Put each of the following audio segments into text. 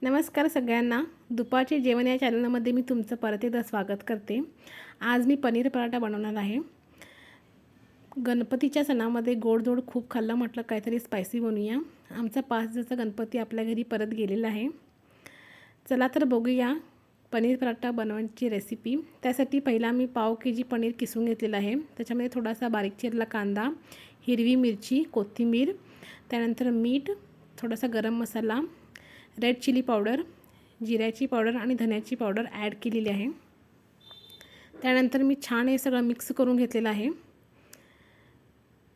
नमस्कार सगळ्यांना. दुपारचे जेवण या चॅनलमध्ये मी तुमचं परत एकदा स्वागत करते. आज मी पनीर पराठा बनवणार आहे. गणपतीच्या सणामध्ये गोडधोड खूप खाल्लं, म्हटलं काहीतरी स्पायसी बनवूया. आमचा 5 दिवसाचा गणपती आपल्या घरी परत गेलेला आहे. चला तर बघूया पनीर पराठा बनवण्याची रेसिपी. त्यासाठी पहिला मी पाव केजी पनीर किसून घेतलेलं आहे. त्याच्यामध्ये थोडासा बारीक चिरलेला कांदा, हिरवी मिरची, कोथिंबीर, त्यानंतर मीठ, थोडासा गरम मसाला, रेड चिली पावडर, जिऱ्याची पावडर आणि धन्याची पावडर ॲड केलेली आहे. त्यानंतर मी छान हे सगळं मिक्स करून घेतलेलं आहे.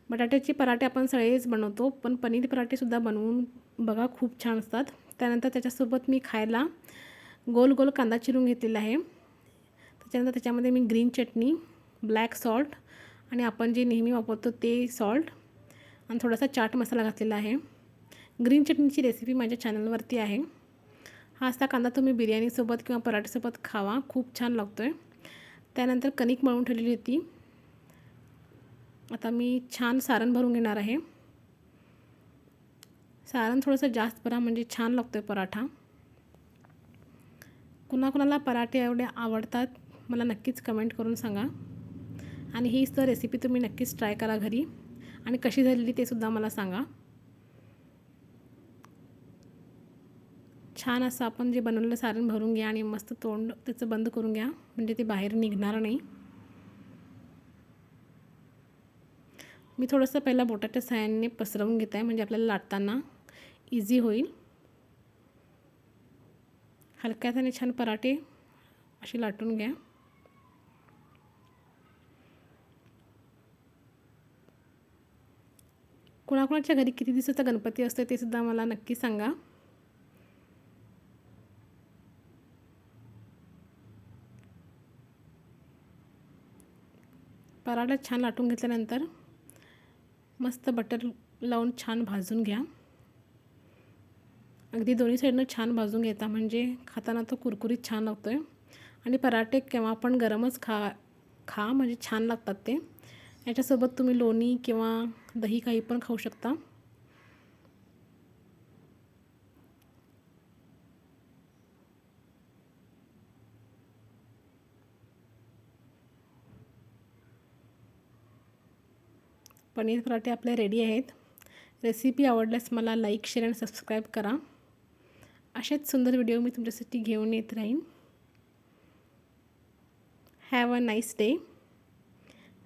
बटाट्याचे पराठे आपण सगळेच बनवतो, पण पनीर पराठेसुद्धा बनवून बघा, खूप छान असतात. त्यानंतर त्याच्यासोबत मी खायला गोल गोल कांदा चिरून घेतलेला आहे. त्याच्यानंतर त्याच्यामध्ये मी ग्रीन चटणी, ब्लॅक सॉल्ट आणि आपण जे नेहमी वापरतो ते सॉल्ट आणि थोडासा चाट मसाला घातलेला आहे. ग्रीन चटणीची रेसिपी माझ्या चॅनलवरती आहे. हा असा कांदा तुम्ही बिर्याणीसोबत किंवा पराठेसोबत खावा, खूप छान लागतो आहे. त्यानंतर कणिक मळून ठेवलेली होती. आता मी छान सारण भरून घेणार आहे. सारण थोडंसं जास्त भरा म्हणजे छान लागतो आहे पराठा. कुणाकुणाला पराठे एवढे आवडतात मला नक्कीच कमेंट करून सांगा. आणि हीच तर रेसिपी तुम्ही नक्कीच ट्राय करा घरी आणि कशी झालेली ते सुद्धा मला सांगा. छान असं आपण जे बनवलेलं सारण भरून घ्या आणि मस्त तोंड त्याचं बंद करून घ्या, म्हणजे ते बाहेर निघणार नाही. मी थोडंसं पहिला बोटाच्या सहाय्याने पसरवून घेत आहे, म्हणजे आपल्याला लाटताना इझी होईल. हलक्या हाताने छान पराठे असे लाटून घ्या. कुणाकुणाच्या घरी किती दिवसाचा गणपती असतो ते सुद्धा मला नक्की सांगा. पराठा छान लाटून घेतल्यानंतर मस्त बटर लावून छान भाजून घ्या. अगदी दोन्ही साईडनं छान भाजून घेता, म्हणजे खाताना तो कुरकुरीत छान लागतो आहे. आणि पराठे केव्हा पण गरमच खा म्हणजे छान लागतात ते. याच्यासोबत तुम्ही लोणी किंवा दही काही पण खाऊ शकता. पनीर पराठे आपले रेडी आहेत. रेसिपी आवडल्यास मला लाईक, शेअर आणि सबस्क्राईब करा. असेच सुंदर व्हिडिओ मी तुमच्यासाठी घेऊन येत राहीन. Have a nice day.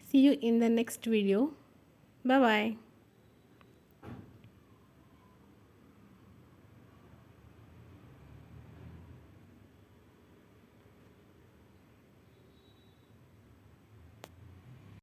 See you in the next video. Bye bye.